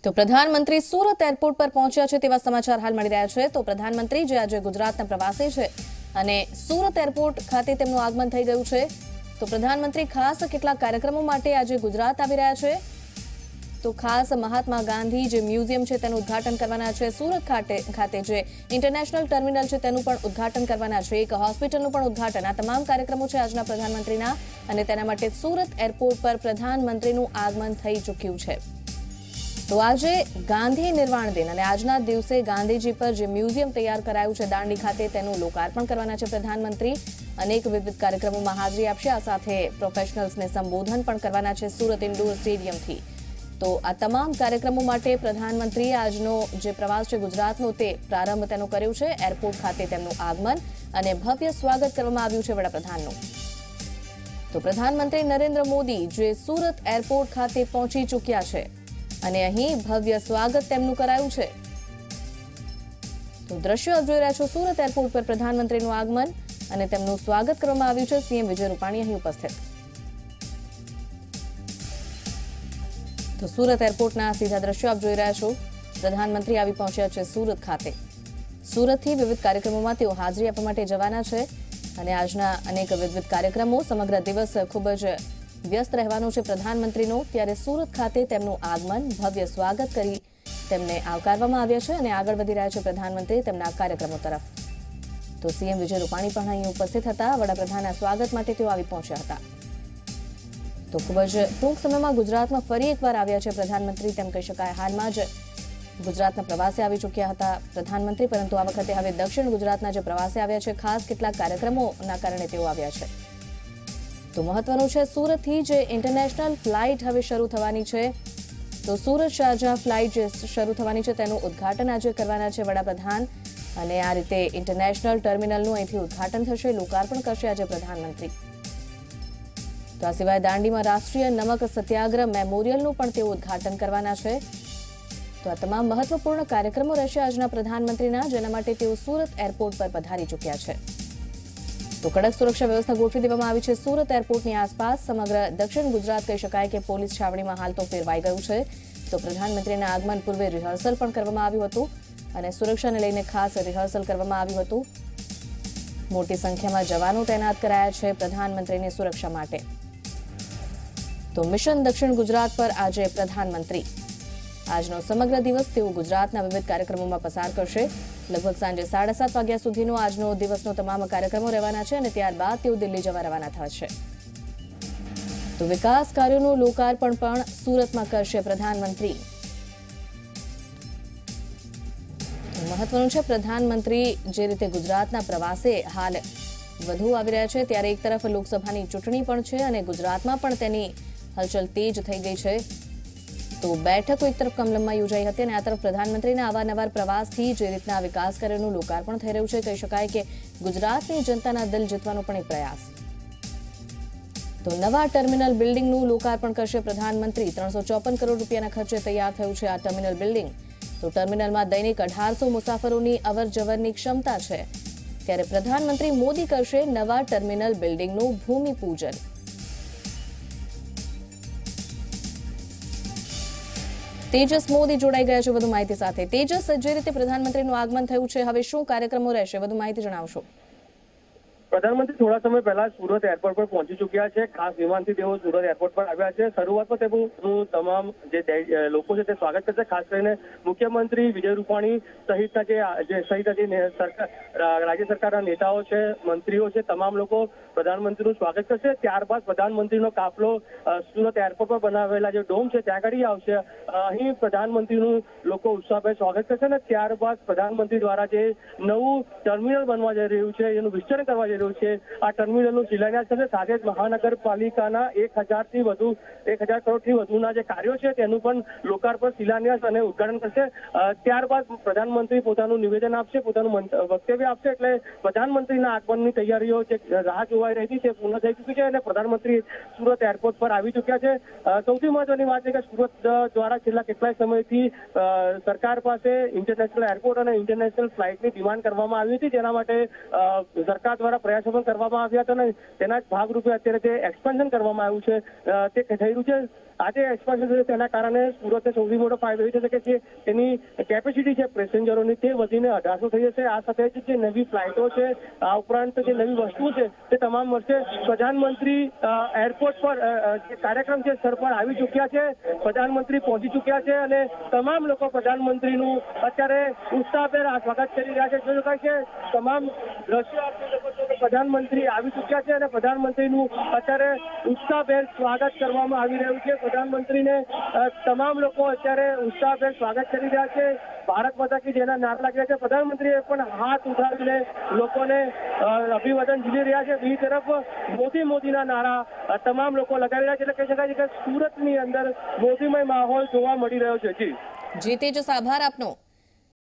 તો પ્રધાનમંત્રી સુરત એરપોર્ટ પર પહોંચ્યા છે તેવા સમાચાર હાલ મળી રહ્યા છે। તો પ્રધાનમંત્રી જે આજે ગુજરાતના પ્રવાસે છે અને સુરત એરપોર્ટ ખાતે તેમનું આગમન થઈ ગયું છે। તો પ્રધાનમંત્રી ખાસ કેટલાક કાર્યક્રમો માટે આજે ગુજરાત આવી રહ્યા છે। તો ખાસ મહાત્મા ગાંધી જે મ્યુઝિયમ છે તેનું ઉદ્ઘાટન કરવાના છે। સુરત ખાતે જે ઇન્ટરનેશનલ ટર્મિનલ છે તેનું પણ ઉદ્ઘાટન કરવાના છે। એક હોસ્પિટલનું પણ ઉદ્ઘાટન। આ તમામ કાર્યક્રમો છે આજના પ્રધાનમંત્રીના અને તેના માટે સુરત એરપોર્ટ પર પ્રધાનમંત્રીનું આગમન થઈ ચૂક્યું છે। તો આજે ગાંધી નિર્વાણ દિન અને આજના દિવસે ગાંધીજી પર જે મ્યુઝિયમ તૈયાર કરાયું છે દાંડી ખાતે તેનું લોકાર્પણ કરવાના છે પ્રધાનમંત્રી। અનેક વિવિધ કાર્યક્રમોમાં હાજરી આપશે। આ સાથે પ્રોફેશનલ્સને સંબોધન પણ કરવાના છે સુરત ઇન્ડોર સ્ટેડિયમથી। તો આ તમામ કાર્યક્રમો માટે પ્રધાનમંત્રીએ આજનો જે પ્રવાસ છે ગુજરાતનો તે પ્રારંભ તેનો કર્યો છે। એરપોર્ટ ખાતે તેમનું આગમન અને ભવ્ય સ્વાગત કરવામાં આવ્યું છે વડાપ્રધાનનું। તો પ્રધાનમંત્રી નરેન્દ્ર મોદી જે સુરત એરપોર્ટ ખાતે પહોંચી ચૂક્યા છે અને અહીં ભવ્ય સ્વાગત તેમનું કરાયું છે। તો દ્રશ્યો આપ જોઈ રહ્યા છો સુરત એરપોર્ટ પર પ્રધાનમંત્રીનું આગમન અને તેમનું સ્વાગત કરવામાં આવ્યું છે। સીએમ વિજય રૂપાણી અહીં ઉપસ્થિત। તો સુરત એરપોર્ટના સીધા દ્રશ્યો આપ જોઈ રહ્યા છો। પ્રધાનમંત્રી આવી પહોંચ્યા છે સુરત ખાતે। સુરતથી વિવિધ કાર્યક્રમોમાં તેઓ હાજરી આપવા માટે જવાના છે અને આજના અનેક વિવિધ કાર્યક્રમો સમગ્ર દિવસ ખૂબ જ વ્યસ્ત રહેવાનું છે પ્રધાનમંત્રીનો। ત્યારે સુરત ખાતે તેમનું આગમન ભવ્ય સ્વાગત કરી તેમને આવકારવામાં આવ્યા છે અને આગળ વધી રહ્યા છે પ્રધાનમંત્રી તેમના કાર્યક્રમો તરફ। તો સીએમ વિજય રૂપાણી પણ અહીં ઉપસ્થિત હતા। વડાપ્રધાનના સ્વાગત માટે તેઓ આવી પહોંચ્યા હતા। તો ખૂબ જ ટૂંક સમયમાં ગુજરાતમાં ફરી એકવાર આવ્યા છે પ્રધાનમંત્રી તેમ કહી શકાય। હાલમાં જ ગુજરાતના પ્રવાસે આવી ચૂક્યા હતા પ્રધાનમંત્રી, પરંતુ આ વખતે હવે દક્ષિણ ગુજરાતના જે પ્રવાસે આવ્યા છે ખાસ કેટલાક કાર્યક્રમોના કારણે તેઓ આવ્યા છે। તો મહત્વનું છે સુરતથી જે ઇન્ટરનેશનલ ફ્લાઇટ હવે શરૂ થવાની છે। તો સુરત શારજાહ ફ્લાઇટ જે શરૂ થવાની છે તેનું ઉદ્ઘાટન આજે કરવાના છે વડાપ્રધાન અને આ રીતે ઇન્ટરનેશનલ ટર્મિનલનું અહીંથી ઉદ્ઘાટન થશે, લોકાર્પણ કરશે આજે પ્રધાનમંત્રી। તો આ સિવાય દાંડીમાં રાષ્ટ્રીય નમક સત્યાગ્રહ મેમોરિયલનું પણ તેઓ ઉદ્ઘાટન કરવાના છે। તો આ તમામ મહત્વપૂર્ણ કાર્યક્રમો રહેશે આજના પ્રધાનમંત્રીના, જેના માટે તેઓ સુરત એરપોર્ટ પર પધારી ચૂક્યા છે। તો કડક સુરક્ષા વ્યવસ્થા ગોઠવી દેવામાં આવી છે સુરત એરપોર્ટની આસપાસ। સમગ્ર દક્ષિણ ગુજરાત કહી શકાય કે પોલીસ છાવણીમાં હાલ તો ફેરવાઈ ગયું છે। તો પ્રધાનમંત્રીના આગમન પૂર્વે રિહર્સલ પણ કરવામાં આવ્યું હતું અને સુરક્ષાને લઈને ખાસ રિહર્સલ કરવામાં આવ્યું હતું। મોટી સંખ્યામાં જવાનો તૈનાત કરાયા છે પ્રધાનમંત્રીની સુરક્ષા માટે। તો મિશન દક્ષિણ ગુજરાત પર આજે પ્રધાનમંત્રી આજનો સમગ્ર દિવસ તેઓ ગુજરાતના વિવિધ કાર્યક્રમોમાં પસાર કરશે। લગભગ સાંજે 7:30 વાગ્યા સુધીનો આજનો દિવસનો તમામ કાર્યક્રમો રહેવાના છે અને ત્યારબાદ તેઓ દિલ્હી જવા રવાના થશે। તો વિકાસ કાર્યોનું લોકાર્પણ પણ સુરતમાં કરશે પ્રધાનમંત્રી। મહત્વનું છે પ્રધાનમંત્રી જે રીતે ગુજરાતના પ્રવાસે હાલ વધુ આવી રહ્યા છે, ત્યારે એક તરફ લોકસભાની ચૂંટણી પણ છે અને ગુજરાતમાં પણ તેની હલચલ તેજ થઈ ગઈ છે। તો બેઠકો એક તરફ કમલમમાં યોજાઈ હતી અને આ તરફ પ્રધાનમંત્રીના અવારનવાર પ્રવાસથી જે રીતના વિકાસ કાર્યોનું લોકાર્પણ થઈ રહ્યું છે, કહી શકાય કે ગુજરાતની જનતાના દિલ જીતવાનો પણ એક પ્રયાસ। તો નવા ટર્મિનલ બિલ્ડિંગનું લોકાર્પણ કરશે પ્રધાનમંત્રી। 354 કરોડ રૂપિયાના ખર્ચે તૈયાર થયું છે આ ટર્મિનલ બિલ્ડિંગ। તો ટર્મિનલમાં દૈનિક 1800 મુસાફરોની અવરજવરની ક્ષમતા છે। ત્યારે પ્રધાનમંત્રી મોદી કરશે નવા ટર્મિનલ બિલ્ડિંગનું ભૂમિપૂજન। તેજસ મોદી જોડાઈ ગયા છે વધુ માહિતી સાથે। તેજસ, જે રીતે પ્રધાનમંત્રીનું આગમન થયું છે હવે શું કાર્યક્રમો રહેશે, વધુ માહિતી જણાવશો। પ્રધાનમંત્રી થોડા સમય પહેલા સુરત એરપોર્ટ પર પહોંચી ચૂક્યા છે। ખાસ વિમાનથી તેઓ સુરત એરપોર્ટ પર આવ્યા છે। શરૂઆતમાં તેમનું તમામ જે લોકો છે તે સ્વાગત કરશે। ખાસ કરીને મુખ્યમંત્રી વિજય રૂપાણી સહિતના જે રાજ્ય સરકારના નેતાઓ છે, મંત્રીઓ છે, તમામ લોકો પ્રધાનમંત્રીનું સ્વાગત કરશે। ત્યારબાદ પ્રધાનમંત્રીનો કાફલો સુરત એરપોર્ટ પર બનાવેલા જે ડોમ છે ત્યાં આગળ આવશે। અહીં પ્રધાનમંત્રીનું લોકો ઉત્સાહભેર સ્વાગત કરશે અને ત્યારબાદ પ્રધાનમંત્રી દ્વારા જે નવું ટર્મિનલ બનવા જઈ રહ્યું છે એનું વિસ્તરણ કરવા જઈ રહ્યું છે, આ ટર્મિનલનું શિલાન્યાસ થશે। સાથે જ મહાનગરપાલિકાના 1000 કરોડથી વધુના જે કાર્યો છે તેનું પણ લોકાર્પણ, શિલાન્યાસ અને ઉદ્ઘાટન કરશે। ત્યારબાદ પ્રધાનમંત્રી પોતાનું નિવેદન આપશે, પોતાનું વક્તવ્ય આપશે। એટલે પ્રધાનમંત્રીના આગમનની તૈયારીઓ જે રાહ જોવાઈ રહી હતી તે પૂર્ણ થઈ ચૂકી છે અને પ્રધાનમંત્રી સુરત એરપોર્ટ પર આવી ચૂક્યા છે। સૌથી મહત્વની વાત છે કે સુરત દ્વારા છેલ્લા કેટલાય સમયથી સરકાર પાસે ઇન્ટરનેશનલ એરપોર્ટ અને ઇન્ટરનેશનલ ફ્લાઇટની ડિમાન્ડ કરવામાં આવી હતી, જેના માટે સરકાર દ્વારા પ્રયાસો પણ કરવામાં આવ્યા હતા અને તેના જ ભાગરૂપે અત્યારે જે એક્સપાન્શન કરવામાં આવ્યું છે તે થઈ રહ્યું છે. આજે એક્સપાન્શન થયું તેના કારણે સુરતને સૌથી મોટો ફાયદો એ થશે કે જે તેની કેપેસિટી છે પેસેન્જરોની તે વધીને 1800 થઈ જશે. આ સાથે જ જે નવી ફ્લાઇટો છે, આ ઉપરાંત જે નવી વસ્તુઓ છે તે તમામ મળશે. પ્રધાનમંત્રી એરપોર્ટ પર જે કાર્યક્રમ છે સ્થળ પર આવી ચૂક્યા છે. પ્રધાનમંત્રી પહોંચી ચૂક્યા છે અને તમામ લોકો પ્રધાનમંત્રીનું અત્યારે ઉત્સાહભેર સ્વાગત કરી રહ્યા છે. જોઈ શકાય છે તમામ દ્રશ્યો પ્રધાનમંત્રી આવી ચૂક્યા છે અને પ્રધાનમંત્રીનું અત્યારે ઉત્સાહભેર સ્વાગત કરવામાં આવી રહ્યું છે. પ્રધાનમંત્રીને તમામ લોકો અત્યારે ઉત્સાહભેર સ્વાગત કરી રહ્યા છે. ભારત માતા કી જેના નારા લાગી રહ્યા છે. પ્રધાનમંત્રીએ પણ હાથ ઉઠાવીને લોકોને અભિવાદન ઝીલી રહ્યા છે. બીજી તરફ મોદીના નારા તમામ લોકો લગાવી રહ્યા છે. એટલે કહી શકાય છે કે સુરતની અંદર મોદીમય માહોલ જોવા મળી રહ્યો છે. જી તેજસ, આભાર આપનો.